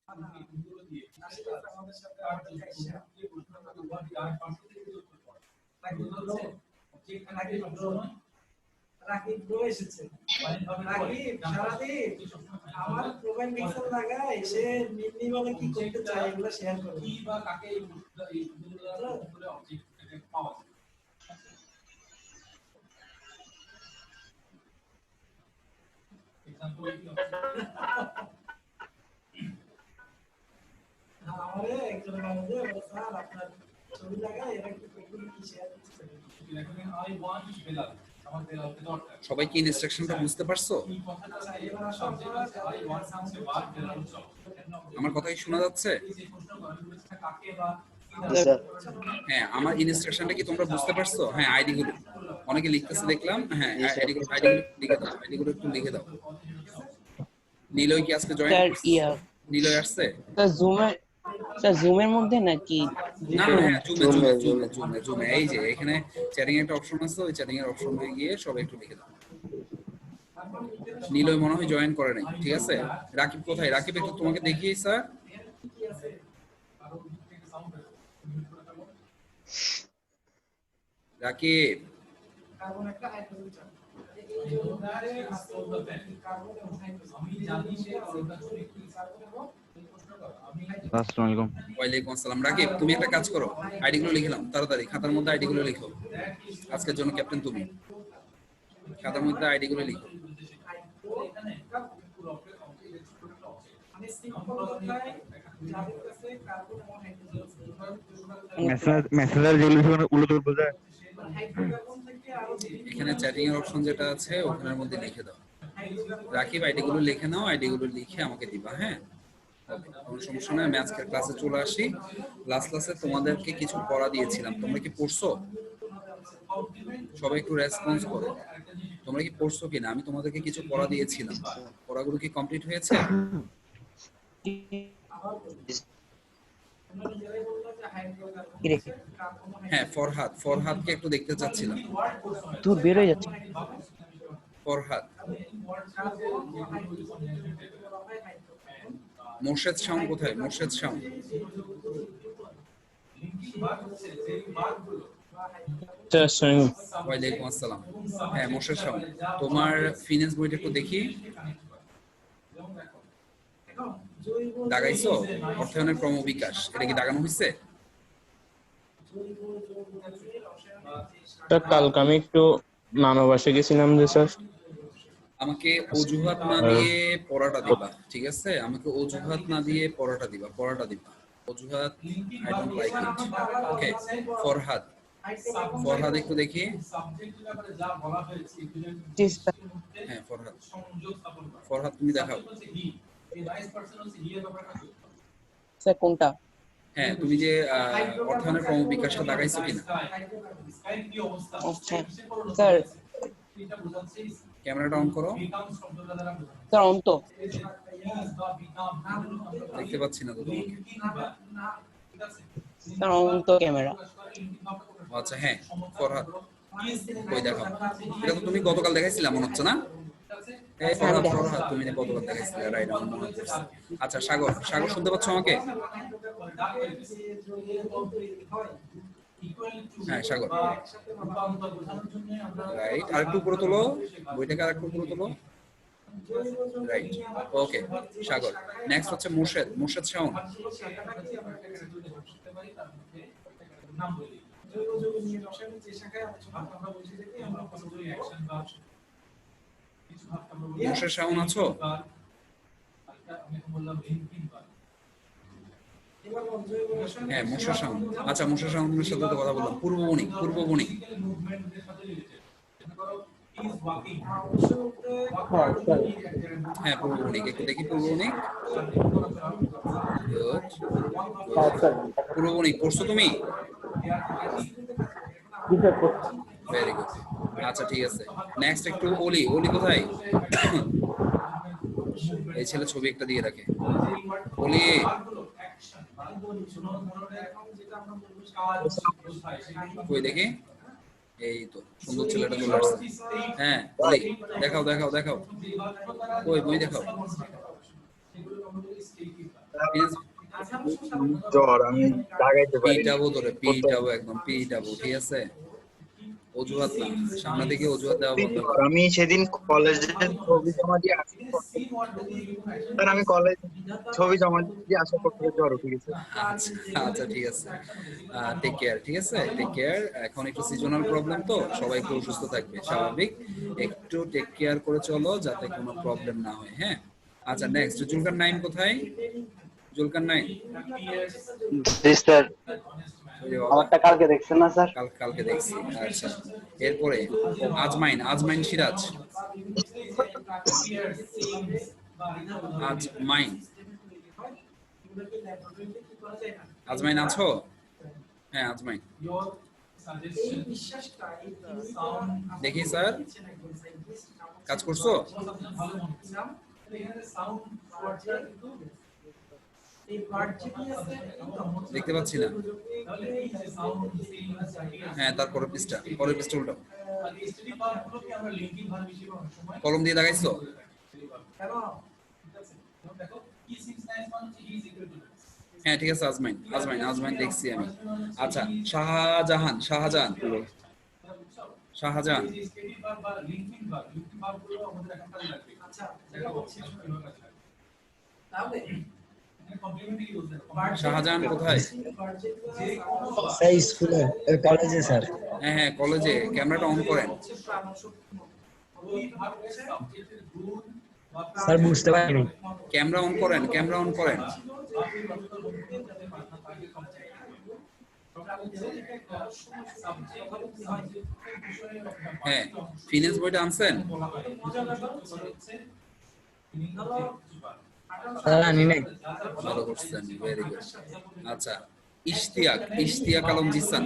আসলে আমাদের সাথে আমাদের কাইসা রাকিব ব্রো এসেছে। রাকিব সারাদিন আমার প্রোফাইল পিকচার লাগায় সে নিম্নি ভাবে কি করতে চায় এগুলো শেয়ার করে কি বা কাকে এই সুবিধাগুলো অবজেক্ট পাওয়া যায়। এক্সাম্পল কি আমারে একজন আমাদের স্যার আপনার ছবি লাগায় এরা কি শেয়ার করতে এখন আই ওয়ান্ট টু বেলাল সবাই কি ইনস্ট্রাকশনটা বুঝতে পারছো? আমার কথা কি শোনা যাচ্ছে? হ্যাঁ, আমার ইনস্ট্রাকশনটা কি তোমরা বুঝতে পারছো? হ্যাঁ, আইডি গুলো অনেকে লিখতেছে দেখলাম। হ্যাঁ, আইডি গুলো লিখে দাও, আইডি গুলো একটু লিখে দাও। নিলয় কি আজকে জয়েন করছে? নিলয় আসছে? স্যার জুমের মধ্যে নাকি? না, হ্যাঁ, জুমে। এই যে এখানে চ্যাটিং একটা অপশন আছে, ওই চ্যাটিং এর অপশনে গিয়ে সবাই একটু লিখে দাও। নিলয় মনে হয় জয়েন করে নাই, ঠিক আছে? রাকিব কোথায়? রাকিব একটু তোমাকে দেখিয়ে স্যার। রাকিব ওয়ালাইকুম আসসালাম। রাকিব তুমি একটা কাজ করো, আইডি গুলো লিখে নাও তাড়াতাড়ি, খাতার মধ্যে আইডি গুলো লিখো। আজকের জন্য ক্যাপ্টেন তুমি, খাতার মধ্যে আইডি গুলো লিখো। এখানে চ্যাটিং এর অপশন যেটা আছে ওখানের মধ্যে লিখে দাও। রাকিব আইডি গুলো লিখে নাও, আইডি গুলো লিখে আমাকে দিবা। হ্যাঁ, কোনো সমস্যা নাই। আমি আজকের ক্লাসে চলে আসি। লাস্ট ক্লাসে তোমাদেরকে কিছু পড়া দিয়েছিলাম, তোমরা কি পড়ছো? সবাই একটু রেসপন্স করো, তোমরা কি পড়ছো কিনা? আমি তোমাদেরকে কিছু পড়া দিয়েছিলাম, পড়াগুলো কি কমপ্লিট হয়েছে? হ্যাঁ, ফরহাদকে একটু দেখতে চাচ্ছিলাম। দূর বের হয়ে যাচ্ছে। ফরহাদ, মোর্শেদ শাওন কোথায়? মোর্শেদ শাওন, ওয়ালাইকুম আসসালাম। হ্যাঁ, মোর্শেদ শাওন, তোমার ফিনান্স বইটা একটু দেখি। দাগাইছো? অর্থায়নের ক্রমবিকাশ, এটা কি দাগানো হয়েছে? কালকে আমি একটু মামা বাসায় গেছিলাম যে স্যার। আমাকে অজুহাত না দিয়ে পড়াটা দিবা, ঠিক আছে? আমাকে অজুহাত না দিয়ে পড়াটা দিবা, অজুহাত আই ডোন্ট লাইক ইট। ওকে, ফরহাদ একটু দেখি। হ্যাঁ, ফরহাদ তুমি দেখাও। স্যার কোনটা? হ্যাঁ, তুমি যে অর্থায়নের ক্রমবিকাশটা দাগাইছো কিনা? আচ্ছা স্যার, ক্যামেরাটা অন করো। স্যার অন তো। দেখতে পাচ্ছি না তো তোমাকে। স্যার অন তো ক্যামেরা। আচ্ছা, হ্যাঁ ফরহাদ কই দেখাও। এটা তো তুমি গতকাল দেখাইছিলা মনে হচ্ছে না? এই ফরহাদ তুমি গতকাল দেখাইছিলে, রাইট, আমার মনে হচ্ছে। আচ্ছা, সাগর শুনতে পাচ্ছ আমাকে? হ্যাঁ সাগর, রাইট। আরেকটু উপরে তোলো বইটাকে, আরেকটু উপরে তোলো, রাইট। ওকে সাগর। নেক্সট হচ্ছে মোর্শেদ শাওন। মোর্শেদ শাওন আছো? হ্যাঁ, মোর্শেদ শাওন। আচ্ছা, মোর্শেদ শাওনের সাথে তো কথা বললাম। পূর্ববণিক হ্যাঁ, পূর্ববণিক একটু দেখি। পূর্ববণিক পড়ছো তুমি? Very good. আচ্ছা, ঠিক আছে। নেক্সট একটু ওলি কোথায়? এই ছেলে ছবি একটা দিয়ে রাখে। ওলি, কই দেখি। এই তো সুন্দর ছেলেটা চলে আসছে। হ্যাঁ ওলি, দেখাও কই বই দেখাও। জ্বর, আমি দাগাইতে পারি পিটাবো তোরে, পিটাবো একদম পিটাবো, ঠিক আছে? অজুহাত না, সামনে থেকে অজুহাত দেওয়া বন্ধ কর। আমি সেদিন কলেজে ছবি জমা দিয়ে আসি, স্যার আমি কলেজ ছবি জমা দিয়ে আসার পর থেকে জ্বর উঠে গেছে। আচ্ছা আচ্ছা, ঠিক আছে, টেক কেয়ার, ঠিক আছে, টেক কেয়ার। এখন একটু সিজনাল প্রবলেম তো, সবাই একটু অসুস্থ থাকবে, স্বাভাবিক। একটু টেক কেয়ার করে চলো যাতে কোনো প্রবলেম না হয়, হ্যাঁ? আচ্ছা, নেক্সট, জুলকার নাইন কোথায়? জুলকার নাইন, জি স্যার, ওরে বাবা, আমারটা কালকে দেখছেন না স্যার? কালকে দেখছি। আচ্ছা, এরপরে আজমাইন, আজমাইন সিরাজ, আজমাইন, আজমাইন আছো? হ্যাঁ, আজমাইন দেখি স্যার, কাজ করছো? দেখতে পাচ্ছি না। হ্যাঁ, তারপরে পৃষ্ঠা, পরের পৃষ্ঠা উল্টাও। কলম দিয়ে দাগাইছো? হ্যাঁ, ঠিক আছে, আজমাইন, আজমাইন, আজমাইন দেখছি আমি। আচ্ছা, শাহজাহান, শাহজাহান, শাহজাহান, শাহজাহান কোথায়? স্কুলে, কলেজে স্যার। হ্যাঁ হ্যাঁ, কলেজে। ক্যামেরাটা অন করেন। স্যার বুঝতে পারিনি। ক্যামেরা অন করেন, ক্যামেরা অন করেন। হ্যাঁ, ফিনান্স বইটা আনছেন? স্যার আনি নাই। ভালো করছেন, ভেরি গুড। আচ্ছা, ইশতিয়াক, ইশতিয়াক আলম জিসান,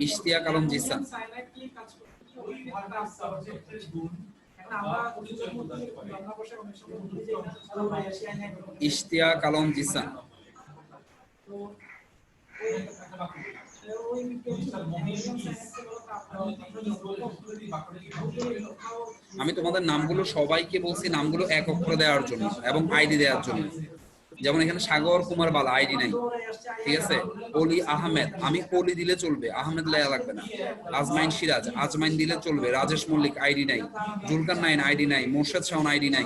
ইশতিয়াক আলম জিসান, ইশতিয়াক আলম জিসান। আমি তোমাদের নামগুলো সবাইকে বলছি, নামগুলো এক অক্ষরে দেওয়ার জন্য এবং আইডি দেওয়ার জন্য। যেমন এখানে সাগর কুমার বালা, আইডি নাই, ঠিক আছে? অলি আহমেদ, আমি অলি দিলে চলবে, আহমেদ লেয়া লাগবে না। আজমাইন সিরাজ, আজমাইন দিলে চলবে। রাজেশ মল্লিক, আইডি নাই। জুলকার নাইন, আইডি নাই। মোর্শেদ শাওন, আইডি নাই,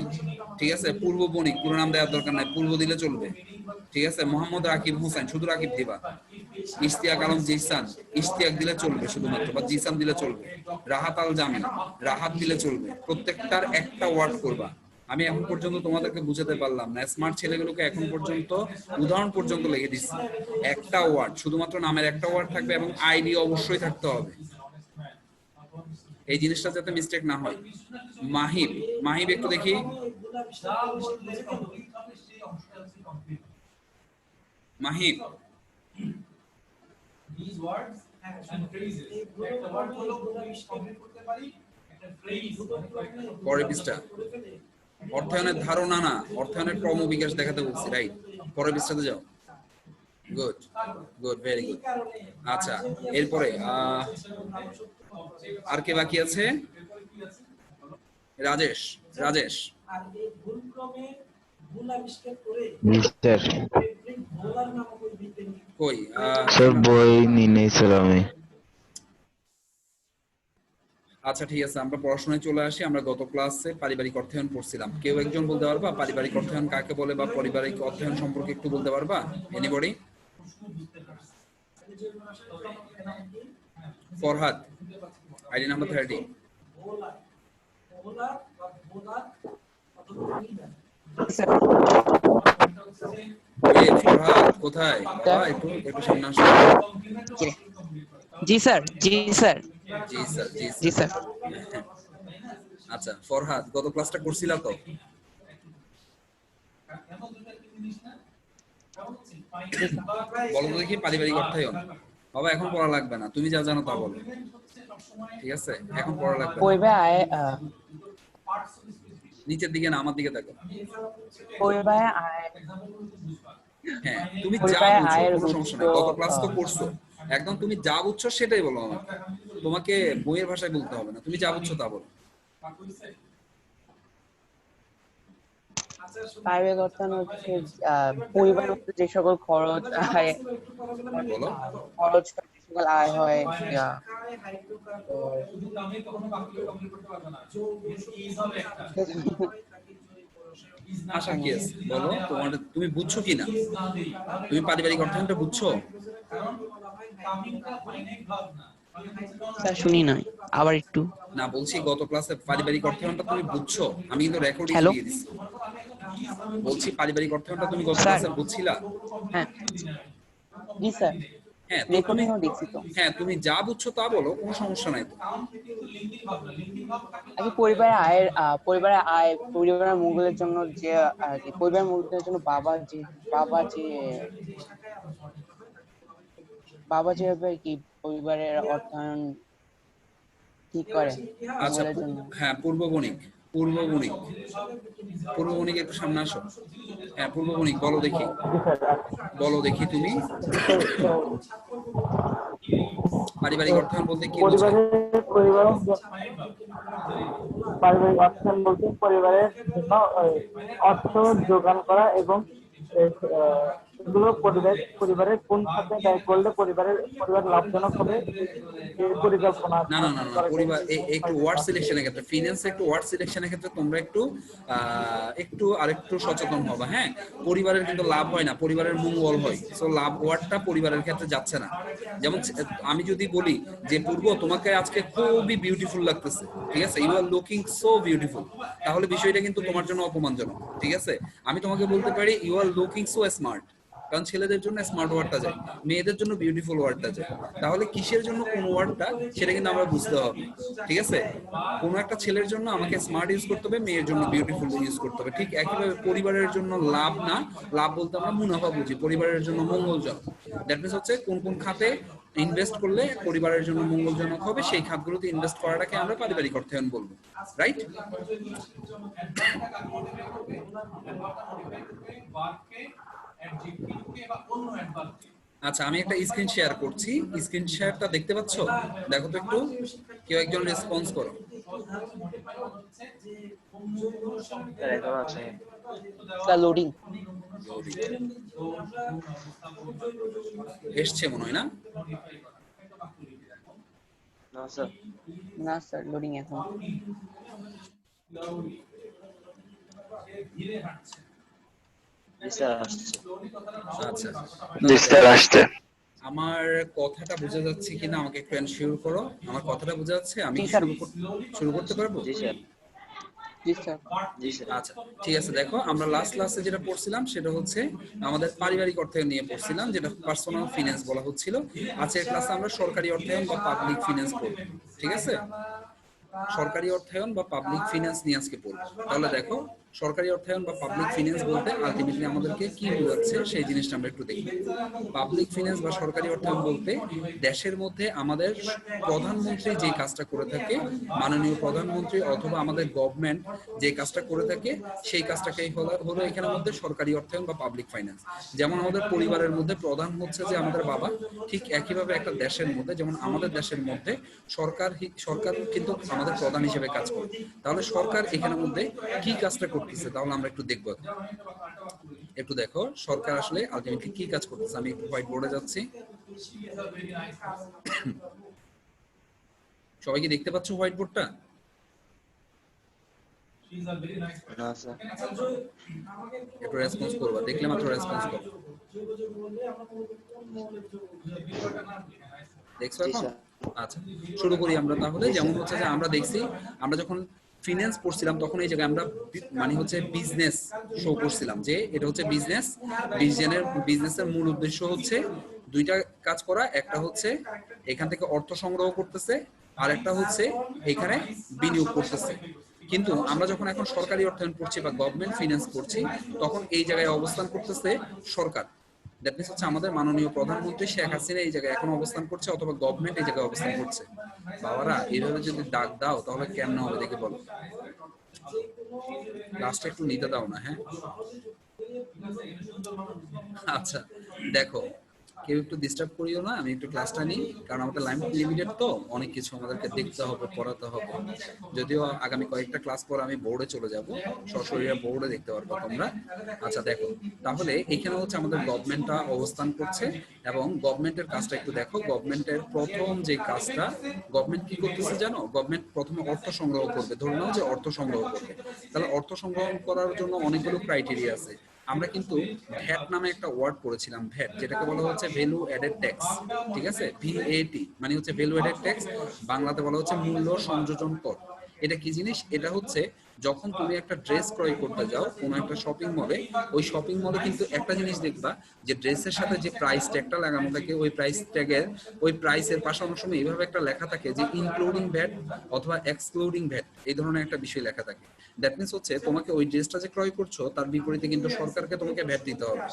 ঠিক আছে? পূর্ব বণিক, পুরো নাম দেওয়ার দরকার নাই, পূর্ব দিলে চলবে, ঠিক আছে? মোহাম্মদ রাকিব হোসেন, শুধু রাকিব দিবা। ইশতিয়াক আলম জিসান, ইশতিয়াক দিলে চলবে শুধুমাত্র, বা জিসান দিলে চলবে। রাহাত আল জামি, রাহাত দিলে চলবে। প্রত্যেকটার একটা ওয়ার্ড করবা। আমি এখন পর্যন্ত তোমাদেরকে বুঝাতে পারলাম না, স্মার্ট ছেলেগুলোকে এখন পর্যন্ত উদাহরণ পর্যন্ত লিখে দিচ্ছি। একটা ওয়ার্ড, শুধুমাত্র নামের একটা ওয়ার্ড থাকবে এবং আইডি অবশ্যই থাকতে হবে। এই জিনিসটা যাতে মিস্টেক না হয়। মাহিব, মাহিব একটু দেখি। মাহিব, পরের পৃষ্ঠা। অর্থায়নের ধারণা না, অর্থায়নের ক্রমবিকাশ দেখাতে বলছি, রাইট? পরের পৃষ্ঠাতে যাও। Good good, very good. আচ্ছা, এরপরে আর কে বাকি আছে? রাজেশ, রাজেশ। কই স্যার বই নিয়ে নেই স্যার আমি। আচ্ছা, ঠিক আছে, আমরা পড়াশোনায় চলে আসি। আমরা গত ক্লাসে পারিবারিক অর্থায়ন পড়ছিলাম। কেউ একজন বলতে পারবা পারিবারিক অর্থায়ন কাকে বলে, বা পারিবারিক অর্থায়ন সম্পর্কে একটু বলতে পারবা? Anybody? Farhad, ID number 30। Farhad কোথায়? একটু একটু সামনে আসো। জি স্যার, জি স্যার, জি স্যার, জি স্যার। আচ্ছা, ফরহাদ, গত ক্লাসটা করছিলা তো? বলো তো দেখি, পারিবারিক অর্থায়ন। বাবা এখন পড়া লাগবে না, তুমি যা জানো তা বলো, ঠিক আছে? এখন পড়া লাগবে না। কইবে আয়, নিচের দিকে না, আমার দিকে দেখো। কইবে আয়। হ্যাঁ, তুমি যা বুঝছো, কোনো সমস্যা নাই, গত ক্লাস তো করছো। একদম তুমি যা বুঝছো সেটাই বলো আমাকে, তোমাকে বইয়ের ভাষায় বলতে হবে না, তুমি যা বুঝছো তা বলো। পারিবারিক অর্থায়ন হচ্ছে পরিবারের মধ্যে যে সকল খরচ আয় বলো। খরচ হয়, যে সকল আয় হয় আশা কি আছে বলো, তোমার তুমি বুঝছো কিনা? তুমি পারিবারিক অর্থায়নটা বুঝছো? স্যার শুনি নাই, আবার একটু। না, বলছি গত ক্লাসে পারিবারিক অর্থায়নটা তুমি বুঝছো? আমি কিন্তু রেকর্ডিং হ্যালো দিয়ে দিছি। বলছি পারিবারিক অর্থায়নটা তুমি গত স্যার। ক্লাসে বুঝছিলা? হ্যাঁ জি স্যার, হ্যাঁ, তো তুমি রেকর্ডিংও দেখছি তো। হ্যাঁ তুমি যা বুঝছো তা বলো, কোনো সমস্যা নাই তো। আচ্ছা, পরিবারের মঙ্গলের জন্য যে আর কি, পরিবারের মঙ্গলের জন্য বাবা যে যেভাবে আর কি পরিবারের অর্থায়ন ঠিক করে আচ্ছা, মঙ্গলের জন্য। হ্যাঁ, পূর্ববণিক একটু সামনে আসো। হ্যাঁ, পূর্ববণিক বলো দেখি, তুমি পারিবারিক অর্থায়ন বলতে কি বোঝায়? পারিবারিক অর্থায়ন বলতে পরিবারের জন্য অর্থ যোগান করা এবং এগুলো পরিবারের কোন খাতে ব্যয় করলে পরিবার লাভজনক হবে এই পরিকল্পনা। না না না না, পরিবার একটু ওয়ার্ড সিলেকশনের ক্ষেত্রে, ফিনান্স একটু ওয়ার্ড সিলেকশনের ক্ষেত্রে তোমরা একটু আরেকটু সচেতন হবে। হ্যাঁ, পরিবারের কিন্তু লাভ হয় না, পরিবারের মঙ্গল হয়। সো লাভ ওয়ার্ডটা পরিবারের ক্ষেত্রে যাচ্ছে না। যেমন আমি যদি বলি যে পূর্ব তোমাকে আজকে খুবই বিউটিফুল লাগতেছে, ঠিক আছে, you are looking so beautiful, তাহলে বিষয়টা কিন্তু তোমার জন্য অপমানজনক। ঠিক আছে, আমি তোমাকে বলতে পারি you are looking so smart, কারণ ছেলেদের জন্য স্মার্ট ওয়ার্ডটা যায়, মেয়েদের জন্য বিউটিফুল ওয়ার্ডটা যায়। তাহলে কিসের জন্য কোন ওয়ার্ডটা সেটা কিন্তু আমরা বুঝতে হবে। ঠিক আছে, কোনো একটা ছেলের জন্য আমাকে স্মার্ট ইউজ করতে হবে, মেয়ের জন্য বিউটিফুল ইউজ করতে হবে। ঠিক একইভাবে পরিবারের জন্য লাভ না, লাভ বলতে আমরা মুনাফা বুঝি, পরিবারের জন্য মঙ্গলজনক। দ্যাট মিনস হচ্ছে কোন কোন খাতে ইনভেস্ট করলে পরিবারের জন্য মঙ্গলজনক হবে, সেই খাতগুলোতে ইনভেস্ট করাটাকে আমরা পারিবারিক অর্থায়ন বলবো। রাইট? আচ্ছা, আমি একটা স্ক্রিন শেয়ার করছি, স্ক্রিন শেয়ারটা দেখতে পাচ্ছ? দেখো তো একটু, কেউ একজন রেসপন্স করো। লোডিং এসছে মনে হয় না? না স্যার, লোডিং এখন। আচ্ছা, আমার কথাটা বোঝা যাচ্ছে কিনা আমাকে একটু এনশিওর করো। আমার কথাটা বোঝা যাচ্ছে? আমি শুরু করতে পারবো? জি স্যার। আচ্ছা, ঠিক আছে। দেখো, আমরা লাস্ট ক্লাসে যেটা পড়ছিলাম সেটা হচ্ছে আমাদের পারিবারিক অর্থায়ন নিয়ে পড়ছিলাম, যেটা পার্সোনাল ফিনান্স বলা হচ্ছিল। আজকের ক্লাসে আমরা সরকারি অর্থায়ন বা পাবলিক ফিনান্স পড়ব। ঠিক আছে, সরকারি অর্থায়ন বা পাবলিক ফিনান্স নিয়ে আজকে পড়ব। তাহলে দেখো, সরকারি অর্থায়ন বা পাবলিক ফিনান্স বলতে আলটিমেটলি আমাদেরকে কি বোঝাচ্ছে সেই জিনিসটা আমরা একটু দেখি। পাবলিক ফিনান্স বা সরকারি অর্থায়ন বলতে দেশের মধ্যে আমাদের প্রধানমন্ত্রী যে কাজটা করে থাকে, মাননীয় প্রধানমন্ত্রী অথবা আমাদের গভর্নমেন্ট যে কাজটা করে থাকে, সেই কাজটাকেই হলো এখানের মধ্যে সরকারি অর্থায়ন বা পাবলিক ফাইন্যান্স। যেমন আমাদের পরিবারের মধ্যে প্রধান হচ্ছে যে আমাদের বাবা, ঠিক একইভাবে একটা দেশের মধ্যে, যেমন আমাদের দেশের মধ্যে সরকার কিন্তু আমাদের প্রধান হিসেবে কাজ করে। তাহলে সরকার এখানের মধ্যে কি কাজটা করতেছে, তাহলে আমরা একটু দেখবো। একটু দেখো সরকার আসলে আলটিমেটলি কি কাজ করতেছে। আমি একটু হোয়াইট বোর্ডে যাচ্ছি। সবাই কি দেখতে পাচ্ছ হোয়াইট বোর্ডটা? একটু রেসপন্স করবা, দেখলে মাত্র রেসপন্স করো। দেখছো এখন? আচ্ছা, শুরু করি আমরা তাহলে। যেমন হচ্ছে যে আমরা দেখছি, আমরা যখন ফিনান্স পড়ছিলাম তখন এই জায়গায় আমরা মানে হচ্ছে বিজনেস শো করছিলাম, যে এটা হচ্ছে বিজনেসের মূল উদ্দেশ্য হচ্ছে দুইটা কাজ করা। একটা হচ্ছে এখান থেকে অর্থ সংগ্রহ করতেছে, আর একটা হচ্ছে এখানে বিনিয়োগ করতেছে। কিন্তু আমরা যখন এখন সরকারি অর্থায়ন পড়ছি বা গভর্নমেন্ট ফিনান্স পড়ছি, তখন এই জায়গায় অবস্থান করতেছে সরকার। দ্যাট মিনস হচ্ছে আমাদের মাননীয় প্রধানমন্ত্রী শেখ হাসিনা এই জায়গায় এখন অবস্থান করছে, অথবা গভর্নমেন্ট এই জায়গায় অবস্থান করছে। বাবারা, এইভাবে যদি ডাক দাও তাহলে কেমন হবে দেখে বলো। লাস্টে একটু নিতে দাও না, হ্যাঁ? আচ্ছা, দেখো কেউ একটু ডিস্টার্ব করিও না, আমি একটু ক্লাসটা নিই, কারণ আমাদের লাইন লিমিটেড তো, অনেক কিছু আমাদেরকে দেখতে হবে, পড়াতে হবে। যদিও আগামী কয়েকটা ক্লাস পর আমি বোর্ডে চলে যাব, সশরীরে বোর্ডে দেখতে পারবো তোমরা। আচ্ছা দেখো, তাহলে এখানে হচ্ছে আমাদের গভর্নমেন্টটা অবস্থান করছে, এবং গভর্নমেন্টের কাজটা একটু দেখো। গভর্নমেন্টের প্রথম যে কাজটা, গভর্নমেন্ট কি করতেছে জানো? গভর্নমেন্ট প্রথমে অর্থ সংগ্রহ করবে, ধরে নাও যে অর্থ সংগ্রহ করবে। তাহলে অর্থ সংগ্রহ করার জন্য অনেকগুলো ক্রাইটেরিয়া আছে। আমরা কিন্তু ভ্যাট নামে একটা ওয়ার্ড পড়েছিলাম, ভ্যাট, যেটাকে বলা হচ্ছে ভ্যালু অ্যাডেড ট্যাক্স। ঠিক আছে, ভিএটি মানে হচ্ছে ভ্যালু অ্যাডেড ট্যাক্স, বাংলাতে বলা হচ্ছে মূল্য সংযোজন কর। এটা কি জিনিস? এটা হচ্ছে যখন তুমি একটা ড্রেস ক্রয় করতে যাও কোনো একটা শপিং মলে, ওই শপিং মলে কিন্তু একটা জিনিস দেখবা যে ড্রেসের সাথে যে প্রাইস ট্যাগটা লাগানো থাকে, ওই প্রাইস ট্যাগের ওই প্রাইসের পাশে অনেক সময় এইভাবে একটা লেখা থাকে যে ইনক্লুডিং ভ্যাট অথবা এক্সক্লুডিং ভ্যাট, এই ধরনের একটা বিষয় লেখা থাকে। দ্যাট মিনস হচ্ছে তোমাকে ওই ড্রেসটা যে ক্রয় করছো তার বিপরীতে কিন্তু সরকারকে তোমাকে ভ্যাট দিতে হবে।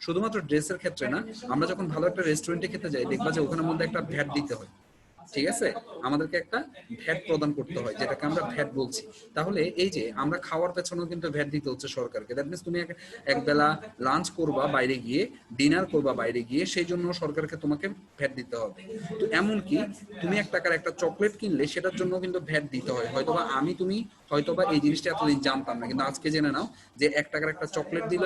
শুধুমাত্র ড্রেসের ক্ষেত্রে না, আমরা যখন ভালো একটা রেস্টুরেন্টে খেতে যাই দেখবা যে ওখানের মধ্যে একটা ভ্যাট দিতে হয়। ঠিক আছে, আমাদেরকে একটা ভ্যাট প্রদান করতে হয়, যেটাকে আমরা ভ্যাট বলছি। তাহলে এই যে আমরা খাওয়ার পেছনেও কিন্তু ভ্যাট দিতে হচ্ছে সরকারকে। দ্যাট মিনস তুমি এক বেলা লাঞ্চ করবা বাইরে গিয়ে, ডিনার করবা বাইরে গিয়ে, সেই জন্য সরকারকে তোমাকে ভ্যাট দিতে হবে। তো এমনকি তুমি 1 টাকার একটা চকলেট কিনলে সেটার জন্য কিন্তু ভ্যাট দিতে হয়। হয়তোবা তুমি হয়তোবা এই জিনিসটা এতদিন জানতাম না, কিন্তু আজকে জেনে নাও যে 1 টাকার একটা চকলেট দিল,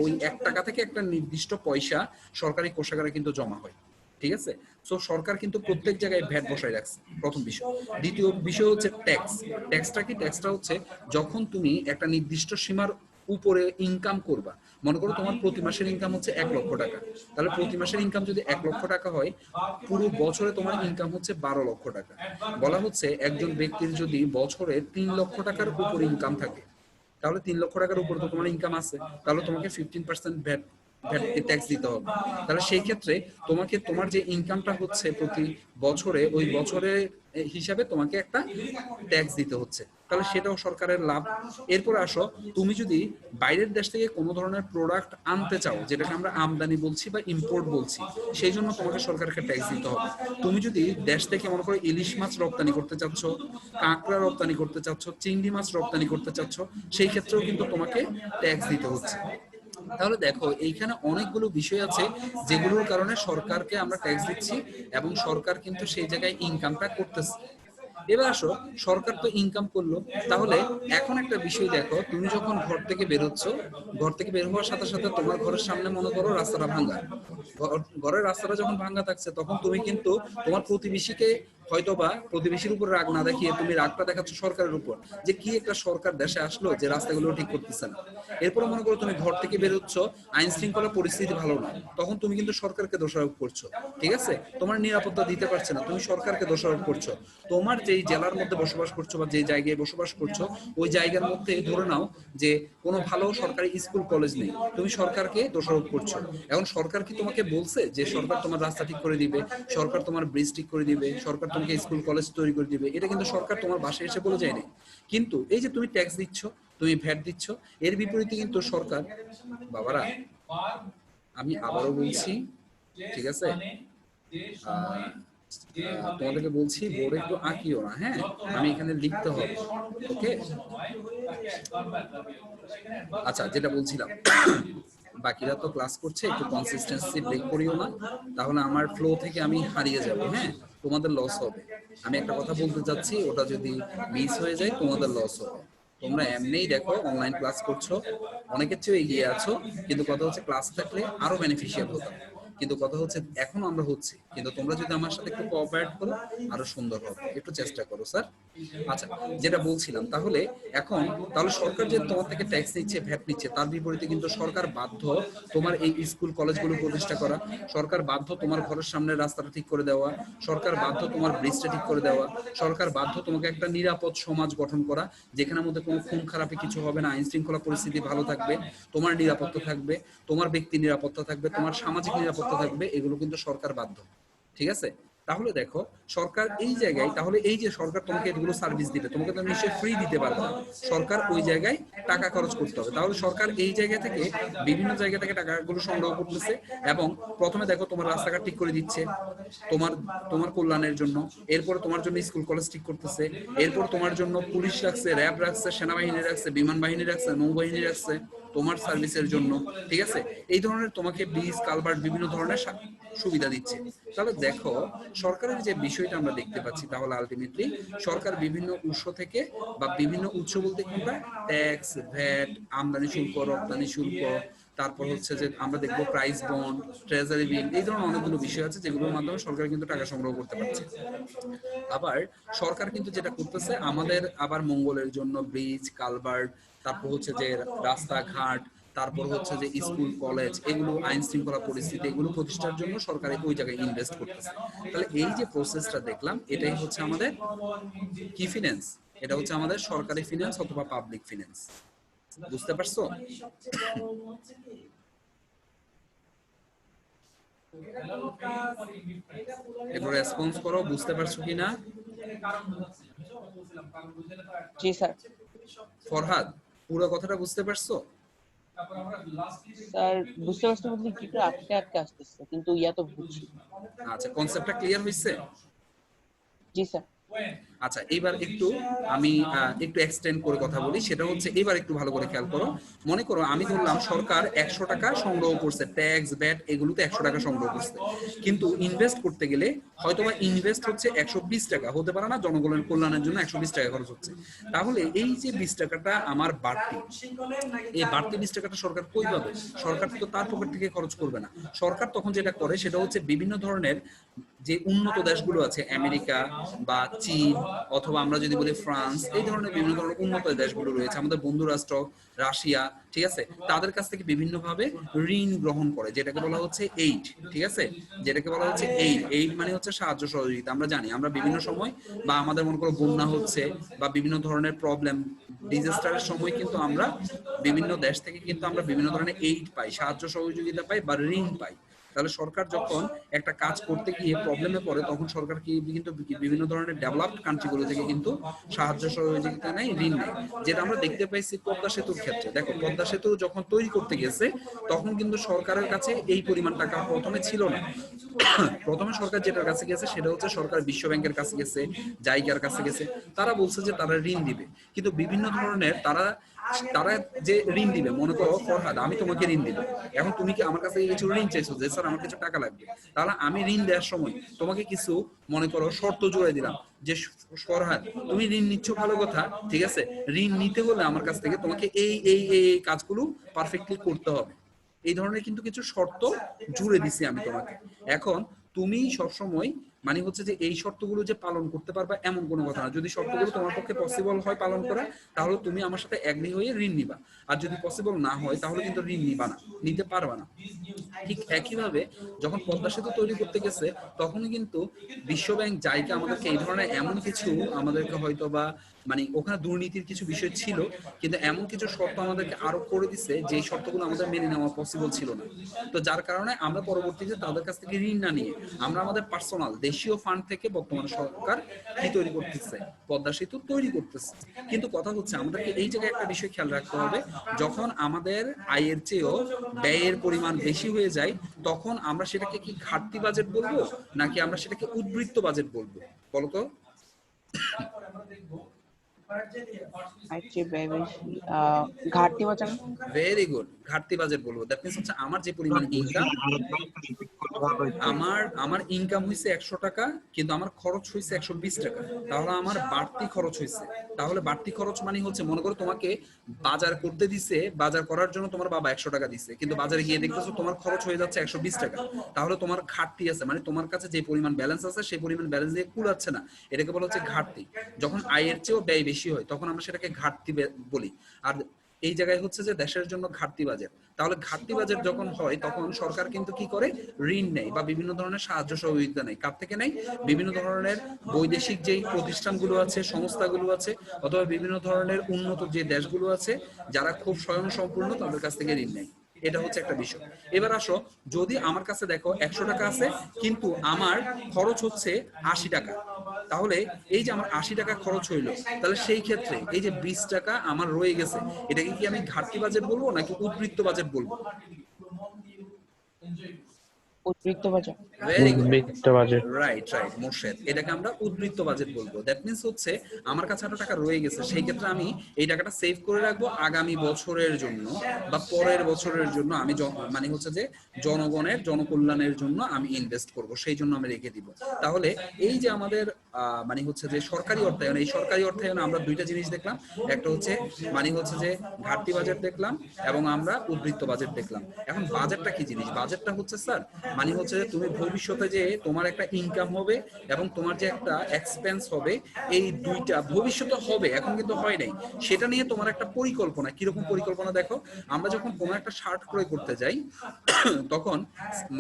ওই 1 টাকা থেকে একটা নির্দিষ্ট পয়সা সরকারি কোষাগারে কিন্তু জমা হয়। ঠিক আছে, সো সরকার কিন্তু প্রত্যেক জায়গায় ভ্যাট বসায় রাখছে, প্রথম বিষয়। দ্বিতীয় বিষয় হচ্ছে ট্যাক্স। ট্যাক্সটা কি? ট্যাক্সটা হচ্ছে যখন তুমি একটা নির্দিষ্ট সীমার উপরে ইনকাম করবা, মনে করো তোমার প্রতি মাসের ইনকাম হচ্ছে 1 লক্ষ টাকা, তাহলে প্রতি মাসের ইনকাম যদি 1 লক্ষ টাকা হয়, পুরো বছরে তোমার ইনকাম হচ্ছে 12 লক্ষ টাকা। বলা হচ্ছে একজন ব্যক্তির যদি বছরে 3 লক্ষ টাকার উপর ইনকাম থাকে, তাহলে 3 লক্ষ টাকার উপর তো তোমার ইনকাম আছে, তাহলে তোমাকে 15% ভ্যাট ট্যাক্স দিতে হবে। তাহলে সেই ক্ষেত্রে তোমাকে তোমার যে ইনকামটা হচ্ছে প্রতি বছরে, ওই বছরের হিসাবে তোমাকে একটা ট্যাক্স দিতে হচ্ছে, তাহলে সেটাও সরকারের লাভ। এরপর আসো, তুমি যদি বাইরের দেশ থেকে কোনো ধরনের প্রোডাক্ট আনতে চাও, যেটাকে আমরা আমদানি বলছি বা ইম্পোর্ট বলছি, সেই জন্য তোমাকে সরকারকে ট্যাক্স দিতে হবে। তুমি যদি দেশ থেকে মনে করো ইলিশ মাছ রপ্তানি করতে চাচ্ছ, কাঁকড়া রপ্তানি করতে চাচ্ছ, চিংড়ি মাছ রপ্তানি করতে চাচ্ছ, সেই ক্ষেত্রেও কিন্তু তোমাকে ট্যাক্স দিতে হচ্ছে। তাহলে দেখো এইখানে অনেকগুলো বিষয় আছে যেগুলোর কারণে সরকারকে আমরা ট্যাক্স দিচ্ছি, এবং সরকার কিন্তু সেই জায়গায় ইনকামটা করতেছে। এবার আসো, সরকার তো ইনকাম করলো, তাহলে এখন একটা বিষয় দেখো, তুমি যখন ঘর থেকে বেরোচ্ছ, ঘর থেকে বের হওয়ার সাথে সাথে তোমার ঘরের সামনে মনে করো রাস্তাটা ভাঙা, ঘরের রাস্তাটা যখন ভাঙা থাকছে, তখন তুমি কিন্তু তোমার প্রতিবেশীকে হয়তোবা প্রতিবেশীর উপর রাগ না দেখিয়ে তুমি রাগটা দেখাচ্ছ সরকারের উপর, যে কি একটা সরকার দেশে আসলো যে রাস্তাগুলো ঠিক করতেছে না। এরপর মনে করো তুমি ঘর থেকে বেরোচ্ছ, আইন শৃঙ্খলা পরিস্থিতি ভালো না, তখন তুমি কিন্তু সরকারকে দোষারোপ করছো। ঠিক আছে, তোমার নিরাপত্তা দিতে পারছে না, তুমি সরকারকে দোষারোপ করছো। তোমার যেই জেলার মধ্যে বসবাস করছো বা যে জায়গায় বসবাস করছো, ওই জায়গার মধ্যে ধরে নাও যে কোনো ভালো সরকারি স্কুল কলেজ নেই, তুমি সরকারকে দোষারোপ করছো। এখন সরকার কি তোমাকে বলছে যে সরকার তোমার রাস্তা ঠিক করে দিবে, সরকার তোমার ব্রিজ ঠিক করে দিবে, সরকার তোমাকে স্কুল কলেজ তৈরি করে দিবে? এটা কিন্তু সরকার তোমার বাসায় এসে বলে যায়নি। কিন্তু এই যে তুমি ট্যাক্স দিচ্ছ, তুমি ভ্যাট দিচ্ছ, এর বিপরীতে কিন্তু সরকার, বাবারা আমি আবারও বলছি, ঠিক আছে, তোমাদেরকে বলছি বোর্ডে একটু আঁকিও না, হ্যাঁ, আমি এখানে লিখতে হবে, ওকে? আচ্ছা, যেটা বলছিলাম, বাকিরা তো ক্লাস করছে, একটু কনসিস্টেন্সি ব্রেক করিও না, তাহলে আমার ফ্লো থেকে আমি হারিয়ে যাব, হ্যাঁ, তোমাদের লস হবে। আমি একটা কথা বলতে চাচ্ছি, ওটা যদি মিস হয়ে যায় তোমাদের লস হবে। তোমরা এমনিই দেখো অনলাইন ক্লাস করছো, অনেকের চেয়ে এগিয়ে আছো, কিন্তু কথা হচ্ছে ক্লাস থাকলে আরো বেনিফিশিয়াল হতো। কিন্তু কথা হচ্ছে এখন আমরা হচ্ছি, কিন্তু তোমরা যদি আমার সাথে একটু কোঅপারেট করো আরো সুন্দর হবে, একটু চেষ্টা করো স্যার। আচ্ছা, যেটা বলছিলাম, তাহলে সরকার যে তোমার থেকে ট্যাক্স নিচ্ছে, ভ্যাট নিচ্ছে, তার বিপরীতে কিন্তু সরকার বাধ্য তোমার এই স্কুল কলেজগুলো প্রতিষ্ঠা করা, সরকার বাধ্য তোমার ঘরের সামনে রাস্তাটা ঠিক করে দেওয়া, সরকার বাধ্য তোমার ব্রিজটা ঠিক করে দেওয়া, সরকার বাধ্য তোমাকে একটা নিরাপদ সমাজ গঠন করা, যেখানের মধ্যে কোনো খুন খারাপি কিছু হবে না, আইন শৃঙ্খলা পরিস্থিতি ভালো থাকবে, তোমার নিরাপত্তা থাকবে, তোমার ব্যক্তি নিরাপত্তা থাকবে, তোমার সামাজিক নিরাপত্তা থাকবে, এগুলো কিন্তু সরকার বাধ্য। ঠিক আছে, তাহলে দেখো সরকার এই জায়গায়, তাহলে এই যে সরকার তোমাকে এগুলো সার্ভিস দিবে, তোমাকে তো নিশ্চয়ই ফ্রি দিতে পারবে না, সরকার ওই জায়গায় টাকা খরচ করতে হবে। তাহলে সরকার এই জায়গা থেকে বিভিন্ন জায়গা থেকে টাকাগুলো সংগ্রহ করতেছে, এবং প্রথমে দেখো তোমার রাস্তাঘাট ঠিক করে দিচ্ছে তোমার কল্যাণের জন্য, এরপর তোমার জন্য স্কুল কলেজ ঠিক করতেছে, এরপর তোমার জন্য পুলিশ রাখছে, র্যাব রাখছে, সেনাবাহিনী রাখছে, বিমান বাহিনী রাখছে, নৌবাহিনী রাখছে, তোমার সার্ভিসের জন্য, ঠিক আছে? এই ধরনের তোমাকে ব্রিজ কালভার্ট বিভিন্ন ধরনের সুবিধা দিচ্ছে। তাহলে দেখো সরকারের যে বিষয়টা আমরা দেখতে পাচ্ছি, তাহলে আলটিমেটলি সরকার বিভিন্ন উৎস থেকে বা বিভিন্ন উৎস বলতে কোনটা, ট্যাক্স, ভ্যাট, আমদানি শুল্ক, রপ্তানি শুল্ক, তারপর হচ্ছে যে আমরা দেখবো প্রাইস বন্ড, ট্রেজারি বিল, এই ধরনের অনেকগুলো বিষয় আছে যেগুলোর মাধ্যমে সরকার কিন্তু টাকা সংগ্রহ করতে পারছে। আবার সরকার কিন্তু যেটা করতেছে আমাদের আবার মঙ্গলের জন্য ব্রিজ কালভার্ট, তারপর হচ্ছে যে রাস্তাঘাট, তারপর হচ্ছে যে স্কুল কলেজ, এগুলো আইন শৃঙ্খলা পরিস্থিতি এগুলো প্রতিষ্ঠার জন্য সরকার ওই জায়গায় ইনভেস্ট করতেছে। তাহলে এই যে প্রসেসটা দেখলাম, এটাই হচ্ছে আমাদের কি ফিন্যান্স, এটা হচ্ছে আমাদের সরকারি ফিন্যান্স অথবা পাবলিক ফিন্যান্স। বুঝতে পারছো? এবার রেসপন্স করো, বুঝতে পারছো কিনা? জি স্যার। ফরহাদ, পুরো কথাটা বুঝতে পারছো? স্যার বুঝতে পারছি বলতে একটু আটকে আটকে আসতেছে, কিন্তু ইয়া তো বুঝছি। আচ্ছা, কনসেপ্টটা ক্লিয়ার হইছে? জি স্যার। আচ্ছা, এবার একটু আমি একটু এক্সটেন্ড করে কথা বলি, সেটা হচ্ছে এবার একটু ভালো করে খেয়াল করো। মনে করো আমি ধরলাম সরকার 100 টাকা সংগ্রহ করছে, ট্যাক্স ভ্যাট এগুলোতে 100 টাকা সংগ্রহ করছে, কিন্তু ইনভেস্ট করতে গেলে হয়তোবা ইনভেস্ট হচ্ছে 120 টাকা, হতে পারে না জনগণের কল্যাণের জন্য 120 টাকা খরচ হচ্ছে। তাহলে এই যে 20 টাকাটা আমার বাড়তি, এই বাড়তি 20 টাকাটা সরকার কই পাবে? সরকার তো তার পকেট থেকে খরচ করবে না। সরকার তখন যেটা করে সেটা হচ্ছে বিভিন্ন ধরনের যে উন্নত দেশগুলো আছে, আমেরিকা বা চীন অথবা আমরা যদি বলি ফ্রান্স, এই ধরনের বিভিন্ন ধরনের উন্নত দেশগুলো রয়েছে, আমাদের বন্ধু রাষ্ট্র রাশিয়া, ঠিক আছে, তাদের কাছ থেকে বিভিন্ন ভাবে ঋণ গ্রহণ করে, যেটাকে বলা হচ্ছে এইড, ঠিক আছে, যেটাকে বলা হচ্ছে এইড। এইড মানে হচ্ছে সাহায্য সহযোগিতা। আমরা জানি আমরা বিভিন্ন সময় বা আমাদের মনে করো বন্যা হচ্ছে বা বিভিন্ন ধরনের প্রবলেম ডিজাস্টারের সময় কিন্তু আমরা বিভিন্ন দেশ থেকে কিন্তু আমরা বিভিন্ন ধরনের এইড পাই, সাহায্য সহযোগিতা পাই বা ঋণ পাই। তাহলে সরকার যখন একটা কাজ করতে গিয়ে প্রবলেমে পড়ে, তখন সরকার কি কিন্তু বিভিন্ন ধরনের ডেভেলপড কান্ট্রিগুলো থেকে কিন্তু সাহায্য সহযোগিতা নেয়, ঋণ নেয়, যেটা আমরা দেখতে পাইছি পদ্মা সেতুর ক্ষেত্রে। দেখো পদ্মা সেতু যখন তৈরি করতে গেছে তখন কিন্তু সরকারের কাছে এই পরিমাণ টাকা প্রথমে ছিল না। প্রথমে সরকার যেটার কাছে গেছে সেটা হচ্ছে সরকার বিশ্ব ব্যাংকের কাছে গেছে, জাইকার কাছে গেছে, তারা বলছে যে তারা ঋণ দিবে, কিন্তু বিভিন্ন ধরনের তারা যে ঋণ দিবে, মনে করো ফরহাদ আমি তোমাকে ঋণ দিলাম, এখন তুমি কি আমার কাছে কিছু ঋণ চাইছো যে স্যার আমার কিছু টাকা লাগবে, তাহলে আমি ঋণ দেওয়ার সময় তোমাকে কিছু মনে করো শর্ত জুড়ে দিলাম যে ফরহাদ তুমি ঋণ নিচ্ছ ভালো কথা, ঠিক আছে, ঋণ নিতে হলে আমার কাছ থেকে তোমাকে এই এই এই কাজগুলো পারফেক্টলি করতে হবে, এই ধরনের কিন্তু কিছু শর্ত জুড়ে দিছি আমি তোমাকে। এখন তুমি সবসময় মানে হচ্ছে যে এই শর্তগুলো যে পালন করতে পারবা এমন কোনো কথা না। যদি শর্তগুলো তোমার পক্ষে পসিবল হয় পালন করা, তাহলে তুমি আমার সাথে এগ্রি হয়ে ঋণ নিবা, আর যদি পসিবল না হয় তাহলে কিন্তু ঋণ নিবা না, নিতে পারবা না। ঠিক একইভাবে যখন পদ্মা সেতু তৈরি করতে গেছে তখন কিন্তু বিশ্ব ব্যাংক জাইকা আমাদেরকে এই ধরনের এমন কিছু আমাদেরকে হয়তো বা মানে ওখানে দুর্নীতির কিছু বিষয় ছিল, কিন্তু এমন কিছু শর্ত আমাদেরকে আরোপ করে দিচ্ছে যে শর্তগুলো আমাদের মেনে নেওয়া পসিবল ছিল না। তো যার কারণে আমরা পরবর্তীতে তাদের কাছ থেকে ঋণ না নিয়ে আমরা আমাদের পার্সোনাল দেশীয় ফান্ড থেকে বর্তমানে সরকার কি তৈরি করতেছে, পদ্মা সেতু তৈরি করতেছে। কিন্তু কথা হচ্ছে আমাদেরকে এই জায়গায় একটা বিষয় খেয়াল রাখতে হবে, যখন আমাদের আয়ের চেয়েও ব্যয়ের পরিমাণ বেশি হয়ে যায় তখন আমরা সেটাকে কি ঘাটতি বাজেট বলবো নাকি আমরা সেটাকে উদ্বৃত্ত বাজেট বলবো, বলতো? ঘাটতি বাজার। ভেরি গুড, ঘাটতি বাজেট বলবো। দ্যাট মিন্স হচ্ছে আমার যে পরিমাণ ইনকাম, আমার ইনকাম হইছে 100 টাকা কিন্তু আমার খরচ হইছে 120 টাকা, তাহলে আমার বাড়তি খরচ হইছে। তাহলে বাড়তি খরচ মানে হচ্ছে মনে করো তোমাকে বাজার করতে দিছে, বাজার করার জন্য তোমার বাবা 100 টাকা দিছে, কিন্তু বাজারে গিয়ে দেখতেছো তোমার খরচ হয়ে যাচ্ছে 120 টাকা, তাহলে তোমার ঘাটতি আছে, মানে তোমার কাছে যে পরিমাণ ব্যালেন্স আছে সেই পরিমাণ ব্যালেন্স দিয়ে কুলাচ্ছে না, এটাকে বলা হচ্ছে ঘাটতি। যখন আয়ের চেয়েও ব্যয় বেশি হয় তখন আমরা সেটাকে ঘাটতি বলি। আর এই জায়গায় হচ্ছে যে দেশের জন্য ঘাটতি বাজেট। তাহলে ঘাটতি বাজেট যখন হয় তখন সরকার কিন্তু কি করে, ঋণ নেয় বা বিভিন্ন ধরনের সাহায্য সহযোগিতা নেয়। কার থেকে নেয়? বিভিন্ন ধরনের বৈদেশিক যেই প্রতিষ্ঠানগুলো আছে, সংস্থাগুলো আছে, অথবা বিভিন্ন ধরনের উন্নত যে দেশগুলো আছে যারা খুব স্বয়ংসম্পূর্ণ তাদের কাছ থেকে ঋণ নেয়। এটা হচ্ছে একটা বিষয়। এবার আসো, যদি আমার কাছে দেখো 100 টাকা আছে কিন্তু আমার খরচ হচ্ছে 80 টাকা, তাহলে এই যে আমার 80 টাকা খরচ হইলো, তাহলে সেই ক্ষেত্রে এই যে 20 টাকা আমার রয়ে গেছে, এটাকে কি আমি ঘাটতি বাজেট বলবো নাকি উদ্বৃত্ত বাজেট বলবো? উদ্বৃত্ত বাজার। ভেরি গুড, উদ্বৃত্ত বাজেট। রাইট রাইট মোর্শেদ, এটাকে আমরা উদ্বৃত্ত বাজেট বলবো। দ্যাট মিন্স হচ্ছে আমার কাছে এত টাকা রয়ে গেছে, সেই ক্ষেত্রে আমি এই টাকাটা সেভ করে রাখবো আগামী বছরের জন্য বা পরের বছরের জন্য। আমি মানে হচ্ছে যে জনগণের জনকল্যাণের জন্য আমি ইনভেস্ট করব, সেই জন্য আমি রেখে দিব। তাহলে এই যে আমাদের মানে হচ্ছে যে সরকারি অর্থায়ন, এই সরকারি অর্থায়নে আমরা দুইটা জিনিস দেখলাম, একটা হচ্ছে মানে হচ্ছে যে ঘাটতি বাজেট দেখলাম এবং আমরা উদ্বৃত্ত বাজেট দেখলাম। এখন বাজেটটা কি জিনিস? বাজেটটা হচ্ছে স্যার মানে হচ্ছে যে তুমি ভবিষ্যতে যে তোমার একটা ইনকাম হবে এবং তোমার যে একটা এক্সপেন্স হবে, এই দুইটা ভবিষ্যতে হবে, এখন কিন্তু হয় নাই, সেটা নিয়ে তোমার একটা পরিকল্পনা। কিরকম পরিকল্পনা? দেখো, আমরা যখন কোনো একটা শার্ট ক্রয় করতে যাই তখন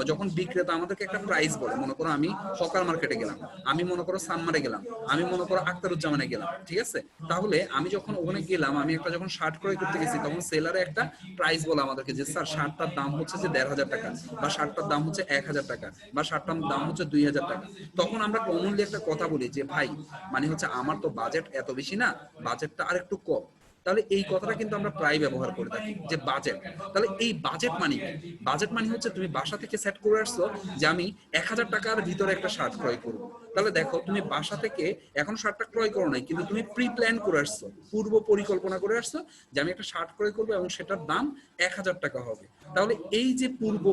যখন বিক্রেতা আমাদেরকে একটা প্রাইস বলে, মনে করো আমি হকার মার্কেটে গেলাম, আমি মনে করো সানমারে গেলাম, আমি মনে করো আখতারুজ্জামানে গেলাম, ঠিক আছে? তাহলে আমি যখন ওখানে গেলাম, আমি একটা যখন শার্ট ক্রয় করতে গেছি, তখন সেলারে একটা প্রাইস বলে আমাদেরকে যে স্যার শার্টটার দাম হচ্ছে যে ১৫০০ টাকা, বা শার্টটার দাম হচ্ছে ১০০০ টাকা, বা শার্টটার দাম হচ্ছে ২০০০ টাকা। তখন আমরা কমনলি একটা কথা বলি যে ভাই মানে হচ্ছে আমার তো বাজেট এত বেশি না, বাজেটটা আর একটু কম। তাহলে এই কথাটা কিন্তু আমরা প্রায় ব্যবহার করে থাকি যে বাজেট। তাহলে এই বাজেট মানে কি? বাজেট মানে হচ্ছে তুমি বাসা থেকে সেট করে আসছো যে আমি ১০০০ টাকার ভিতরে একটা শার্ট ক্রয় করবো। তাহলে দেখো, তুমি বাসা থেকে এখন শার্টটা ক্রয় করো নাই, কিন্তু তুমি প্রি প্ল্যান করে আসছো, পূর্ব পরিকল্পনা করে আসছো যে আমি একটা শার্ট ক্রয় করবো এবং সেটার দাম ১০০০ টাকা হবে। তাহলে এই যে পূর্ব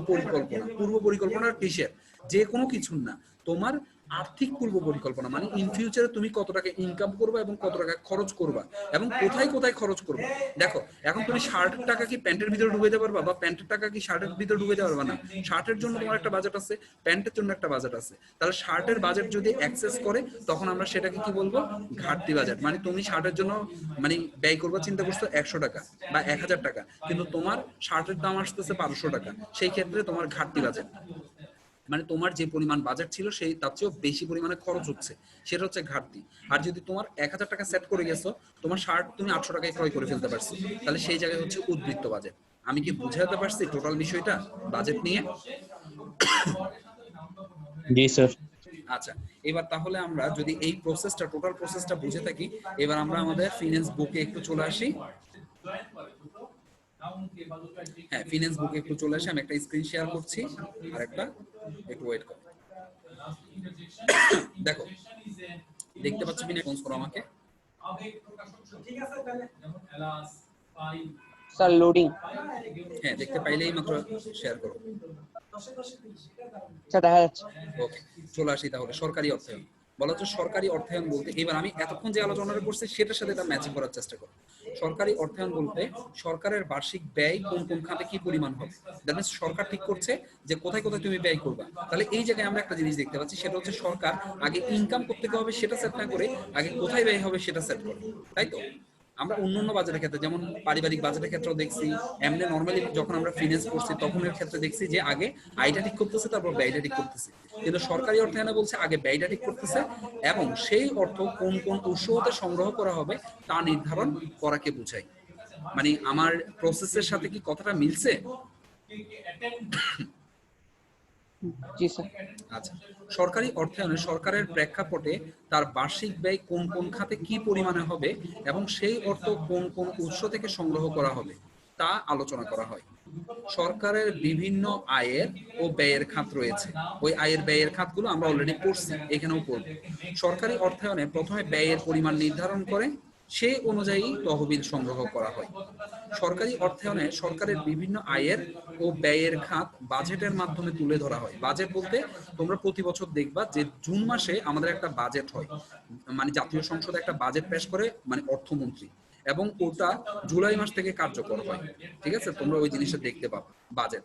পরিকল্পনার কিসের? যে কোনো কিছুর না, তোমার আর্থিক পূর্ব পরিকল্পনা। মানে ইন ফিউচারে তুমি কত টাকা ইনকাম করবা এবং কত টাকা খরচ করবা এবং কোথায় কোথায় খরচ করবা। দেখো, এখন তুমি শার্টের টাকা কি প্যান্টের ভিতরে ঢুকাইতে পারবা, বা প্যান্টের টাকা কি শার্টের ভিতরে ঢুকাইতে পারবা না। শার্টের জন্য তোমার একটা বাজেট আছে, প্যান্টের জন্য একটা বাজেট আছে। তাহলে শার্টের বাজেট যদি এক্সেস করে, তখন আমরা সেটাকে কি বলবো? ঘাটতি বাজেট। মানে তুমি শার্টের জন্য মানে ব্যয় করবা, চিন্তা করছো ১০০ টাকা বা ১০০০ টাকা, কিন্তু তোমার শার্টের দাম আসতেছে ১২০০ টাকা, সেই ক্ষেত্রে তোমার ঘাটতি বাজেট। মানে তোমার যে পরিমাণ বাজেট ছিল সেই তার চেয়েও বেশি পরিমাণে খরচ হচ্ছে, সেটা হচ্ছে ঘাটতি। আর যদি তোমার ১০০০ টাকা সেট করে গেছো, তোমার শার্ট তুমি ৮০০ টাকায় ক্রয় করে ফেলতে পারছো, তাহলে সেই জায়গায় হচ্ছে উদ্বৃত্ত বাজেট। আমি কি বুঝাতে পারছি টোটাল বিষয়টা বাজেট নিয়ে? জি স্যার। আচ্ছা, এবার তাহলে আমরা যদি এই প্রসেসটা টোটাল প্রসেসটা বুঝে থাকি, এবার আমরা আমাদের ফিনান্স বুকে একটু চলে আসি। হ্যাঁ, ফিনান্স বুকে একটু চলে আসি। আমি একটা স্ক্রিন শেয়ার করছি, আর একটা একটু ওয়েট করো। দেখো, দেখতে পাচ্ছ কিনা? ফোন করো আমাকে। ঠিক আছে তাহলে স্যার লোডিং। হ্যাঁ, দেখতে পাইলেই মাত্র শেয়ার করো। স্যার দেখা যাচ্ছে। ওকে, চলে আসি তাহলে সরকারি অর্থায়ন। বলা হচ্ছে সরকারি অর্থায়ন বলতে, এবার আমি এতক্ষণ যে আলোচনাটা করছি সেটার সাথে এটা ম্যাচিং করার চেষ্টা করব। সরকারি অর্থায়ন বলতে সরকারের বার্ষিক ব্যয় কোন কোন খাতে কি পরিমাণ হবে, দ্যাট মিন্স সরকার ঠিক করছে যে কোথায় কোথায় তুমি ব্যয় করবা। তাহলে এই জায়গায় আমরা একটা জিনিস দেখতে পাচ্ছি, সেটা হচ্ছে সরকার আগে ইনকাম করতে হবে সেটা সেট না করে আগে কোথায় ব্যয় হবে সেটা সেট করে, তাই তো? আমরা অন্যান্য বাজেটের ক্ষেত্রে, যেমন পারিবারিক বাজেটের ক্ষেত্রেও দেখছি, এমনি নর্মালি যখন আমরা ফিনান্স করছি তখন এর ক্ষেত্রে দেখছি যে আগে আয়টা ঠিক করতেছে, তারপর ব্যয়টা ঠিক করতেছে। কিন্তু সরকারি অর্থায়নে বলছে আগে ব্যয়টা ঠিক করতেছে এবং সেই অর্থ কোন কোন উৎস হতে সংগ্রহ করা হবে তা নির্ধারণ করাকে বোঝায়। মানে আমার প্রসেসের সাথে কি কথাটা মিলছে? জি স্যার। আচ্ছা, সরকারি অর্থায়নে সরকারের প্রেক্ষাপটে তার বার্ষিক ব্যয় কোন কোন খাতে কি পরিমাণে হবে এবং সেই অর্থ কোন কোন উৎস থেকে সংগ্রহ করা হবে তা আলোচনা করা হয়। সরকারের বিভিন্ন আয়ের ও ব্যয়ের খাত রয়েছে, ওই আয়ের ব্যয়ের খাতগুলো আমরা অলরেডি পড়ছি, এখানেও পড়ব। সরকারি অর্থায়নে প্রথমে ব্যয়ের পরিমাণ নির্ধারণ করে সেই অনুযায়ী তহবিল সংগ্রহ করা হয়। সরকারি অর্থায়নে সরকারের বিভিন্ন আয়ের ও ব্যয়ের খাত বাজেটের মাধ্যমে তুলে ধরা হয়। বাজেট বলতে তোমরা প্রতি বছর দেখবা যে জুন মাসে আমাদের একটা বাজেট হয়, মানে জাতীয় সংসদে একটা বাজেট পেশ করে মানে অর্থমন্ত্রী, এবং ওটা জুলাই মাস থেকে কার্যকর হয়। ঠিক আছে, তোমরা ওই জিনিসটা দেখতে পাবো। বাজেট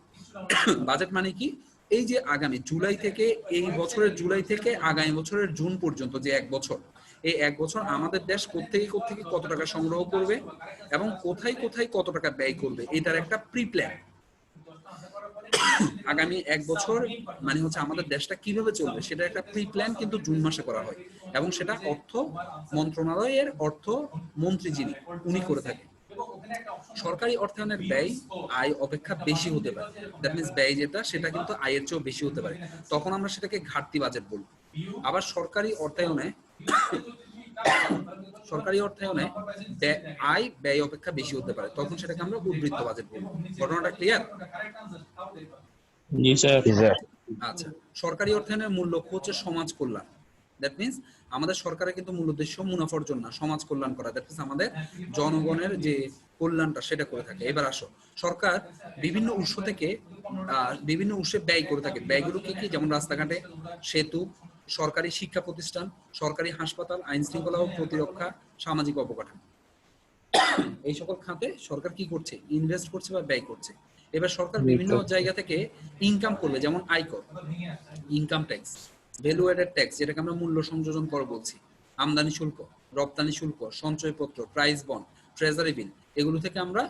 বাজেট মানে কি? এই যে আগামী জুলাই থেকে, এই বছরের জুলাই থেকে আগামী বছরের জুন পর্যন্ত যে এক বছর, এই এক বছর আমাদের দেশ কোত্থেকে কত টাকা সংগ্রহ করবে এবং কোথায় কোথায় কত টাকা ব্যয় করবে, এটার একটা প্রি প্ল্যান। আগামী এক বছর মানে হচ্ছে আমাদের দেশটা কিভাবে চলবে সেটা একটা প্রি প্ল্যান কিন্তু জুন মাসে করা হয়, এবং সেটা অর্থ মন্ত্রণালয়ের অর্থ মন্ত্রী যিনি উনি করে থাকেন। সরকারি অর্থায়নের ব্যয় আয় অপেক্ষা বেশি হতে পারে, দ্যাট মিন্স ব্যয় যেটা সেটা কিন্তু আয়ের চেয়েও বেশি হতে পারে, তখন আমরা সেটাকে ঘাটতি বাজেট বলবো। আবার সরকারি অর্থায়নে আয় ব্যয় অপেক্ষা বেশি হতে পারে, তখন সেটাকে আমরা উদ্বৃত্ত বাজেট বলবো। ঘটনাটা ক্লিয়ার? জি স্যার। আচ্ছা, সরকারি অর্থায়নের মূল লক্ষ্য হচ্ছে সমাজ কল্যাণ। দ্যাট মিন্স আমাদের সরকারের কিন্তু মূল উদ্দেশ্য মুনাফার জন্য না, সমাজ কল্যাণ করা। দ্যাট মিন্স আমাদের জনগণের যে কল্যাণটা সেটা করে থাকে। এবার আসো, সরকার বিভিন্ন উৎস থেকে বিভিন্ন উৎসে ব্যয় করে থাকে। ব্যয়গুলো কি কি? যেমন রাস্তাঘাটে, সেতু, সরকারি শিক্ষা প্রতিষ্ঠান, সরকারি হাসপাতাল, আইন শৃঙ্খলা ও প্রতিরক্ষা, সামাজিক অবকাঠামো, এই সকল খাতে সরকার কি করছে? ইনভেস্ট করছে বা ব্যয় করছে। এবার সরকার বিভিন্ন জায়গা থেকে ইনকাম করবে, যেমন আয়কর, income tax, value aided tax, যেটাকে আমরা মূল্য সংযোজন কর বলছি, আমদানি শুল্ক, রপ্তানি শুল্ক, সঞ্চয়পত্র, প্রাইস বন্ড, ট্রেজারি বিল, এগুলো থেকে আমরা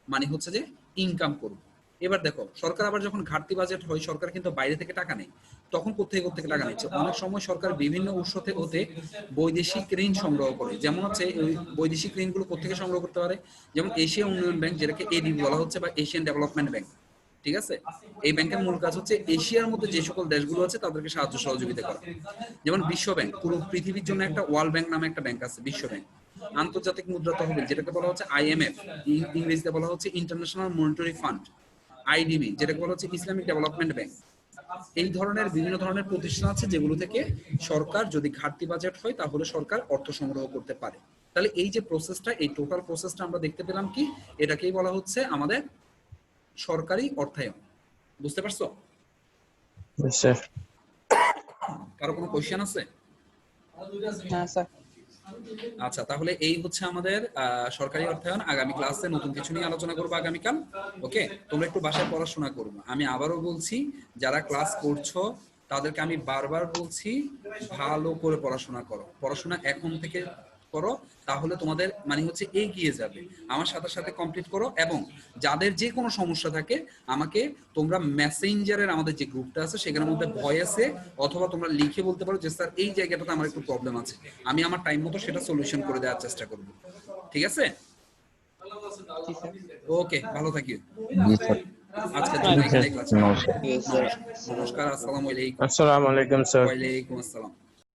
মানে হচ্ছে যে ইনকাম করব। এবার দেখো, সরকার আবার যখন ঘাটতি বাজেট হয়, সরকার কিন্তু বাইরে থেকে টাকা নেই। তখন কোত্থেকে টাকা নিচ্ছে? অনেক সময় সরকার বিভিন্ন উৎস হতে বৈদেশিক ঋণ সংগ্রহ করে। যেমন হচ্ছে ওই বৈদেশিক ঋণগুলো কোত্থেকে সংগ্রহ করতে পারে? যেমন এশিয়া উন্নয়ন ব্যাংক, যেটাকে এডিবি বলা হচ্ছে, বা এশিয়ান ডেভেলপমেন্ট ব্যাংক। ঠিক আছে, এই ব্যাংকের মূল কাজ হচ্ছে এশিয়ার মধ্যে যে সকল দেশগুলো আছে তাদেরকে সাহায্য সহযোগিতা করা। যেমন বিশ্ব ব্যাংক, পুরো পৃথিবীর জন্য একটা ওয়ার্ল্ড ব্যাংক নামে একটা ব্যাংক আছে, বিশ্ব ব্যাংক। আন্তর্জাতিক মুদ্রা তহবিল, যেটাকে বলা হচ্ছে আইএমএফ, ইংরেজিতে বলা হচ্ছে ইন্টারন্যাশনাল মনিটারি ফান্ড। আইডিবি, যেটাকে বলা হচ্ছে ইসলামিক ডেভেলপমেন্ট ব্যাংক। এই ধরনের বিভিন্ন ধরনের প্রতিষ্ঠান আছে যেগুলো থেকে সরকার যদি ঘাটতি বাজেট হয় তাহলে সরকার অর্থ সংগ্রহ করতে পারে। তাহলে এই যে প্রসেসটা, এই টোটাল প্রসেসটা আমরা দেখতে পেলাম কি? এটাকেই বলা হচ্ছে আমাদের সরকারি অর্থায়ন। বুঝতে পারছো? স্যার। কারো কোনো কোশ্চেন আছে? হ্যাঁ স্যার। আচ্ছা, তাহলে এই হচ্ছে আমাদের সরকারি অর্থায়ন। আগামী ক্লাসে নতুন কিছু নিয়ে আলোচনা করবো আগামীকাল। ওকে, তোমরা একটু বাসায় পড়াশোনা করবো। আমি আবারও বলছি, যারা ক্লাস করছো তাদেরকে আমি বারবার বলছি, ভালো করে পড়াশোনা করো। পড়াশোনা এখন থেকে করো, তাহলে তোমাদের মানে হচ্ছে এগিয়ে যাবে। আমার সাথে সাথে কমপ্লিট করো, এবং যাদের যে কোনো সমস্যা থাকে আমাকে তোমরা মেসেঞ্জারের আমাদের যে গ্রুপটা আছে সেখানের মধ্যে ভয়েসে অথবা তোমরা লিখে বলতে পারো যে স্যার এই জায়গাটাতে আমার একটু প্রবলেম আছে, আমি আমার টাইম মতো সেটা সলিউশন করে দেওয়ার চেষ্টা করব। ঠিক আছে? ওকে, ভালো থাকিও। আজকের জন্য এখানে ক্লাস। নমস্কার, আসসালামু আলাইকুম। আসসালামু আলাইকুম স্যার। ওয়ালাইকুম আসসালাম।